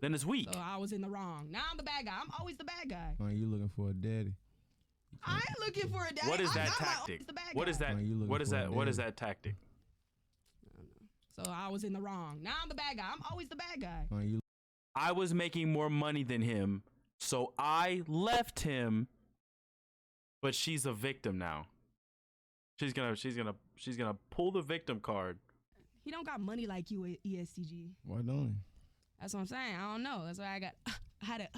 then it's weak. So I was in the wrong. Now I'm the bad guy. I'm always the bad guy. You looking for a daddy? I ain't looking for a daddy. What is that I got tactic? the bad What guy. is that? What is that? What is that tactic? So I was in the wrong. Now I'm the bad guy. I'm always the bad guy. I was making more money than him, so I left him. But she's a victim now. She's gonna pull the victim card. He don't got money like you, Est Gee. Why don't That's what I'm saying. I don't know. That's why I got. I had to.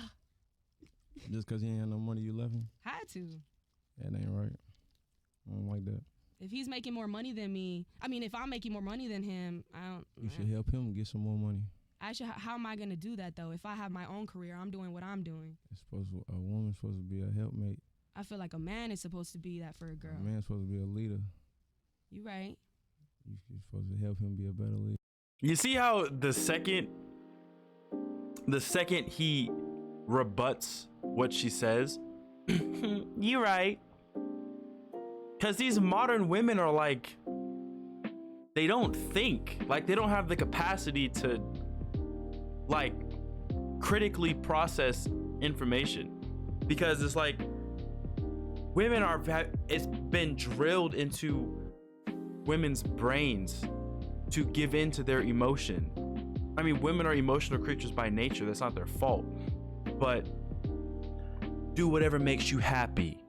he? Just because he ain't had no money, you left him? Had to. That ain't right. I don't like that. If he's making more money than me, I mean, if I'm making more money than him, I don't. You should help him get some more money. I should. How am I gonna do that though? If I have my own career, I'm doing what I'm doing. A woman's supposed to be a helpmate. I feel like a man is supposed to be that for a girl. A man's supposed to be a leader. You right. You're supposed to help him be a better leader. You see how the second he rebuts what she says, you right. Because these modern women are like, they don't think. Like, they don't have the capacity to, like, critically process information. Because it's like, women are, it's been drilled into women's brains to give in to their emotion. I mean, women are emotional creatures by nature. That's not their fault. But do whatever makes you happy.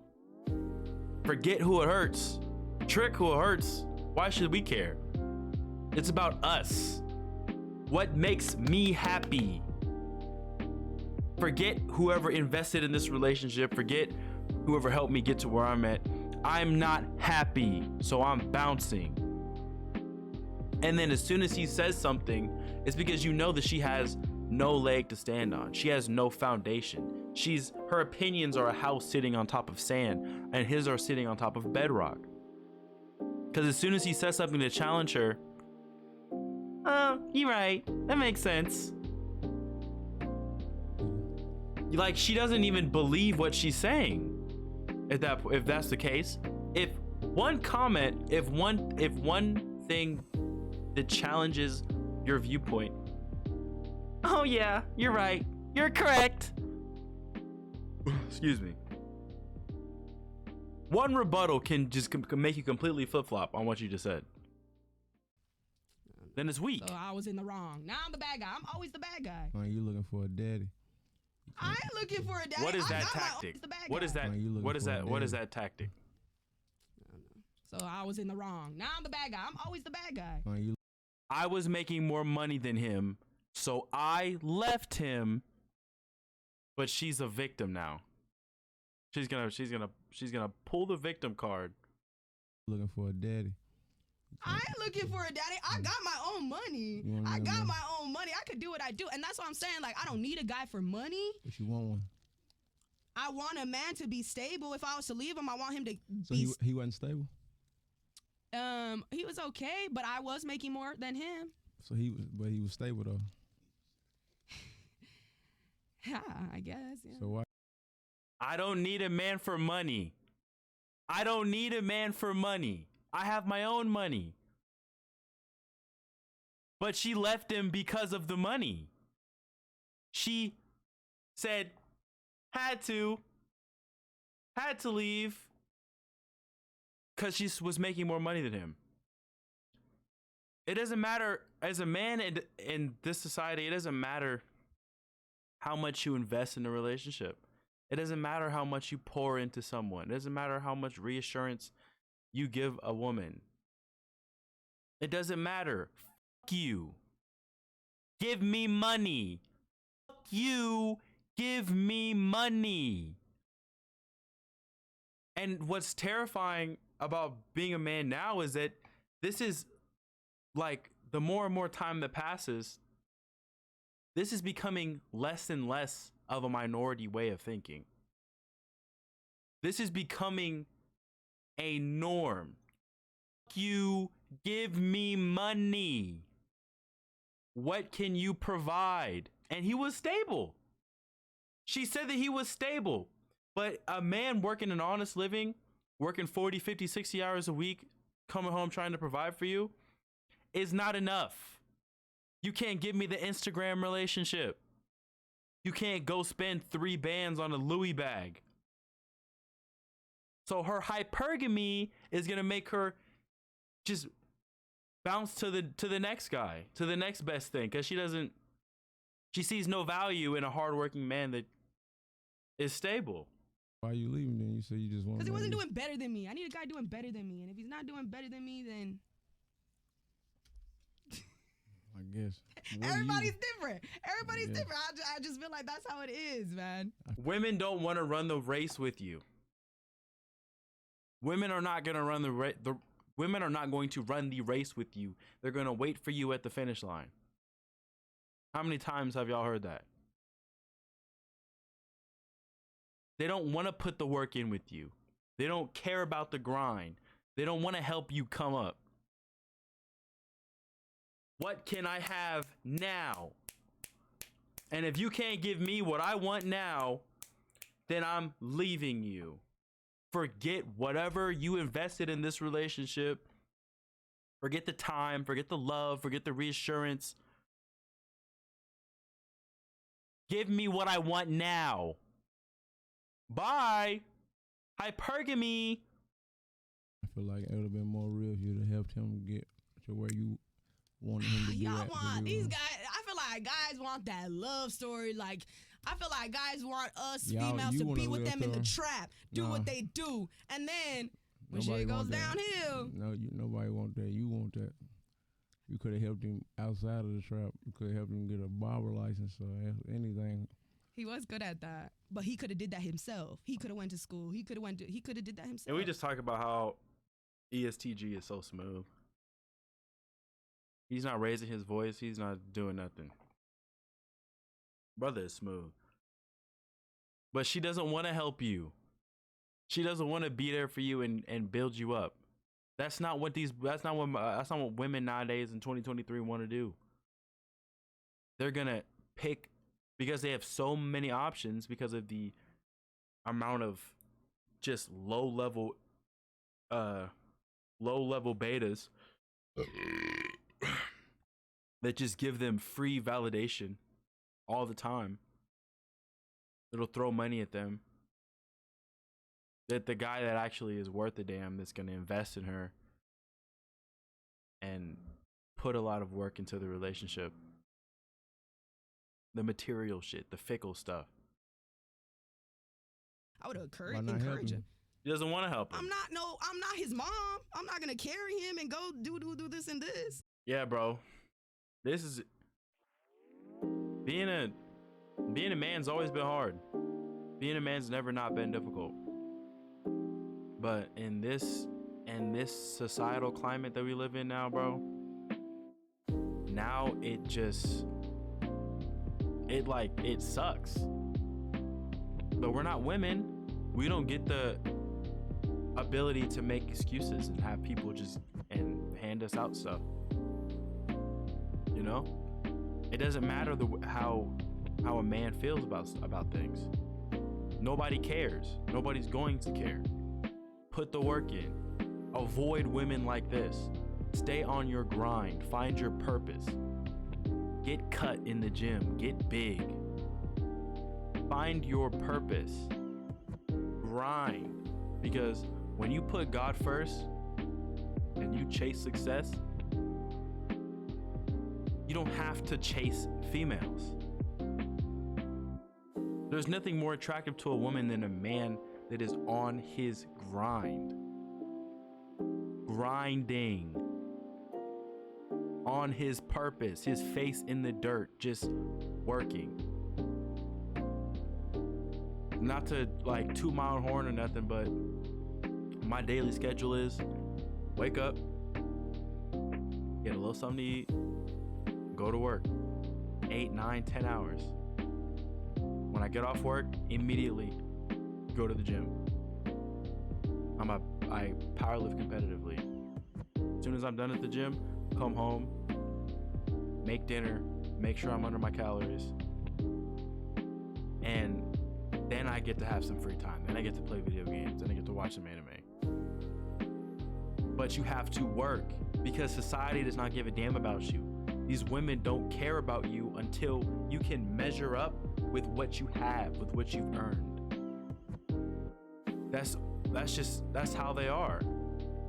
Forget who it hurts. Trick who it hurts. Why should we care? It's about us. What makes me happy? Forget whoever invested in this relationship. Forget whoever helped me get to where I'm at. I'm not happy, so I'm bouncing. And then as soon as he says something, it's because you know that she has no leg to stand on. She has no foundation. Her opinions are a house sitting on top of sand, and his are sitting on top of bedrock. Because as soon as he says something to challenge her, you're right. That makes sense. Like, she doesn't even believe what she's saying. If that's the case, if one comment, if one thing that challenges your viewpoint, oh yeah, you're right, you're correct. Excuse me. One rebuttal can make you completely flip-flop on what you just said. Then it's weak. So I was in the wrong. Now I'm the bad guy. I'm always the bad guy. You looking for a daddy? I ain't looking for a daddy. What is that tactic? What is that? What is that? What is that tactic? So I was in the wrong. Now I'm the bad guy. I'm always the bad guy. I was making more money than him, so I left him. But she's a victim now. She's gonna pull the victim card. Looking for a daddy? I ain't looking for a daddy. I got my own money. I got my own money. I could do what I do. And that's what I'm saying. Like, I don't need a guy for money. But you want one. I want a man to be stable. If I was to leave him, I want him to so he wasn't stable? He was okay, but I was making more than him. So he was stable though. Yeah, I guess. Yeah. So why? I don't need a man for money. I don't need a man for money. I have my own money. But she left him because of the money. She said, had to leave because she was making more money than him. It doesn't matter, as a man in this society, it doesn't matter how much you invest in a relationship. It doesn't matter how much you pour into someone. It doesn't matter how much reassurance you give a woman. It doesn't matter. Fuck you. Give me money. Fuck you. Give me money. And what's terrifying about being a man now is that this is like, the more and more time that passes, this is becoming less and less of a minority way of thinking. This is becoming a norm. You give me money. What can you provide? And he was stable. She said that he was stable. But a man working an honest living, working 40, 50, 60 hours a week, coming home trying to provide for you, is not enough. You can't give me the Instagram relationship. You can't go spend 3 bands on a Louis bag. So her hypergamy is gonna make her just bounce to the next guy, to the next best thing, because she sees no value in a hardworking man that is stable. Why are you leaving then? You said you just want. Because he wasn't doing better than me. I need a guy doing better than me, and if he's not doing better than me, then I guess. everybody's different. Everybody's different. I just feel like that's how it is, man. Women don't want to run the race with you. Women are not gonna run the women are not going to run the race with you. They're gonna wait for you at the finish line. How many times have y'all heard that? They don't want to put the work in with you. They don't care about the grind. They don't want to help you come up. What can I have now? And if you can't give me what I want now, then I'm leaving you. Forget whatever you invested in this relationship. Forget the time, forget the love, forget the reassurance. Give me what I want now. Bye. Hypergamy. I feel like it would have been more real if you'd have helped him get to where you wanted him to be. Y'all want these guys. I feel like guys want that love story. Like, I feel like guys want us females to be with them in the trap, do what they do, and then when shit goes downhill. No, nobody want that. You want that. You could have helped him outside of the trap. You could have helped him get a barber license or anything. He was good at that, but he could have did that himself. He could have went to school. He could have did that himself. And we just talk about how Est Gee is so smooth. He's not raising his voice. He's not doing nothing. Brother is smooth. But she doesn't want to help you. She doesn't want to be there for you and build you up. That's not what women nowadays in 2023 want to do. They're gonna pick, because they have so many options, because of the amount of just low level betas that just give them free validation all the time. It'll throw money at them. That the guy that actually is worth a damn, that's going to invest in her and put a lot of work into the relationship. The material shit, the fickle stuff. I would encourage him. He doesn't want to help him. I'm not his mom. I'm not going to carry him and go do this and this. Yeah, bro. This is being a man's always been hard. Being a man's never not been difficult. But in this societal climate that we live in now, bro, now it sucks. But we're not women. We don't get the ability to make excuses and have people just and hand us out stuff. You know? It doesn't matter how a man feels about things. Nobody cares. Nobody's going to care. Put the work in. Avoid women like this. Stay on your grind. Find your purpose. Get cut in the gym. Get big. Find your purpose. Grind. Because when you put God first and you chase success, you don't have to chase females. There's nothing more attractive to a woman than a man that is on his grind. Grinding. On his purpose, his face in the dirt, just working. Not to like 2 mile horn or nothing, but my daily schedule is wake up, get a little something to eat, go to work, 8, 9, 10 hours. When I get off work, immediately go to the gym. I powerlift competitively. As soon as I'm done at the gym, come home, make dinner, make sure I'm under my calories, and then I get to have some free time. Then I get to play video games, then I get to watch some anime. But you have to work, because society does not give a damn about you. These women don't care about you until you can measure up with what you have, with what you've earned. That's how they are.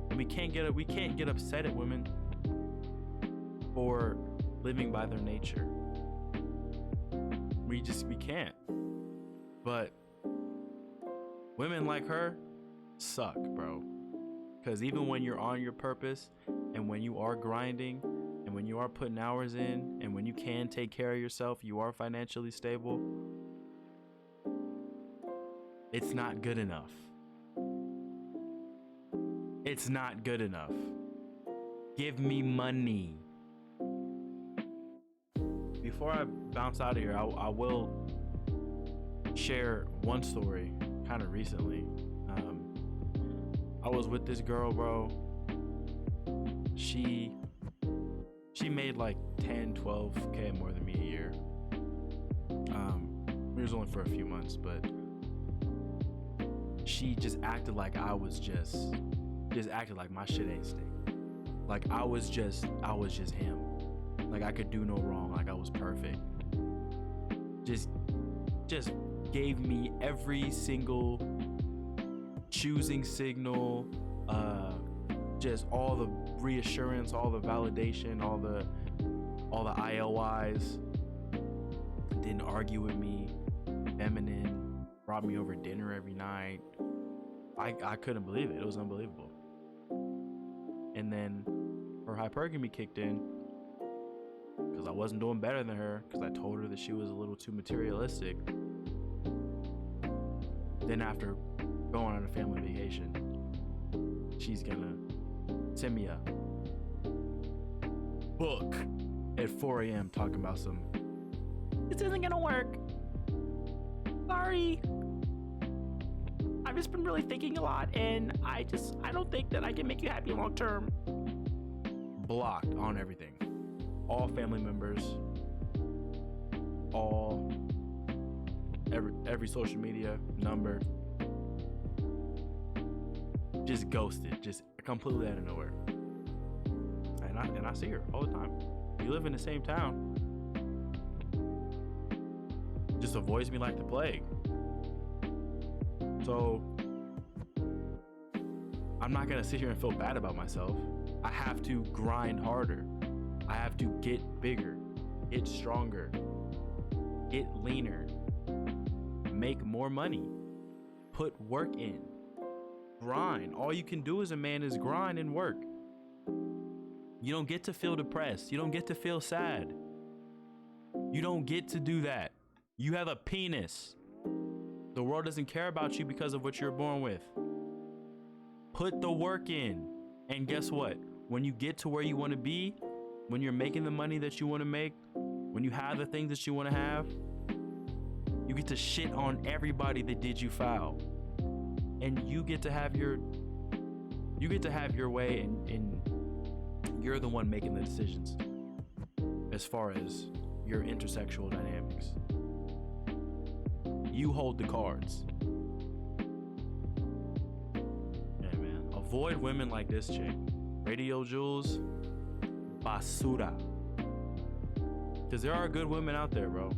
And we can't get upset at women for living by their nature. We can't. But women like her suck, bro. Because even when you're on your purpose, and when you are grinding, and when you are putting hours in, and when you can take care of yourself, you are financially stable, it's not good enough. It's not good enough. Give me money. Before I bounce out of here, I will share one story kind of recently. I was with this girl, bro. She made like 10, 12K more than me a year. It was only for a few months, but she just acted like I was just acted like my shit ain't stink. Like I was just him. Like I could do no wrong. Like I was perfect. Just gave me every single choosing signal, just all the reassurance, all the validation, all the IOIs. Didn't argue with me. Feminine. Brought me over dinner every night. I couldn't believe it. It was unbelievable. And then her hypergamy kicked in because I wasn't doing better than her, because I told her that she was a little too materialistic. Then after going on a family vacation, she's gonna send me a book at 4 a.m. talking about this isn't gonna work. Sorry. I've just been really thinking a lot, and I don't think that I can make you happy long term. Blocked on everything. All family members. Every social media number. Just ghosted. Just completely out of nowhere. And I see her all the time. We live in the same town. Just avoids me like the plague. So I'm not gonna sit here and feel bad about myself. I have to grind harder. I have to get bigger, get stronger, get leaner, make more money, put work in, grind. All you can do as a man is grind and work. You don't get to feel depressed. You don't get to feel sad. You don't get to do that. You have a penis. The world doesn't care about you because of what you're born with. Put the work in. And guess what? When you get to where you want to be, when you're making the money that you want to make, when you have the things that you want to have, you get to shit on everybody that did you foul. And you get to have your way, and you're the one making the decisions as far as your intersexual dynamics. You hold the cards. Yeah, man. Avoid women like this chick. Radio Jules, basura. Because there are good women out there, bro.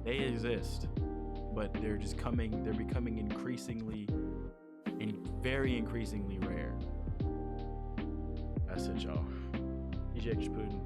They exist. But they're becoming increasingly very increasingly rare. That's it, y'all. Est Gee Putin.